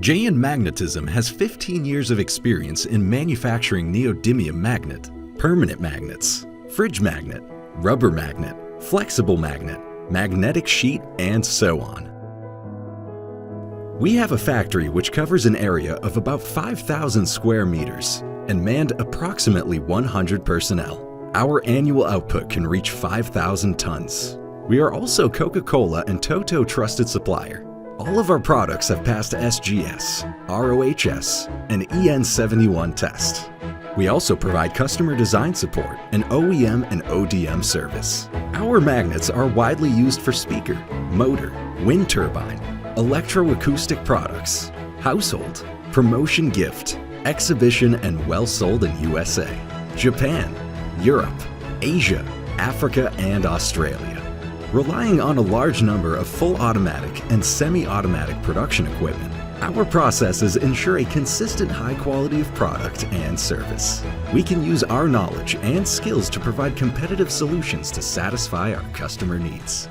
JN Magnetism has 15 years of experience in manufacturing neodymium magnet, permanent magnets, fridge magnet, rubber magnet, flexible magnet, magnetic sheet, and so on. We have a factory which covers an area of about 5,000 square meters and manned approximately 100 personnel. Our annual output can reach 5,000 tons. We are also Coca-Cola and Toto trusted supplier. All of our products have passed SGS, ROHS, and EN71 test. We also provide customer design support and OEM and ODM service. Our magnets are widely used for speaker, motor, wind turbine, electroacoustic products, household, promotion gift, exhibition, and well sold in USA, Japan, Europe, Asia, Africa, and Australia. Relying on a large number of full automatic and semi-automatic production equipment, our processes ensure a consistent high quality of product and service. We can use our knowledge and skills to provide competitive solutions to satisfy our customer needs.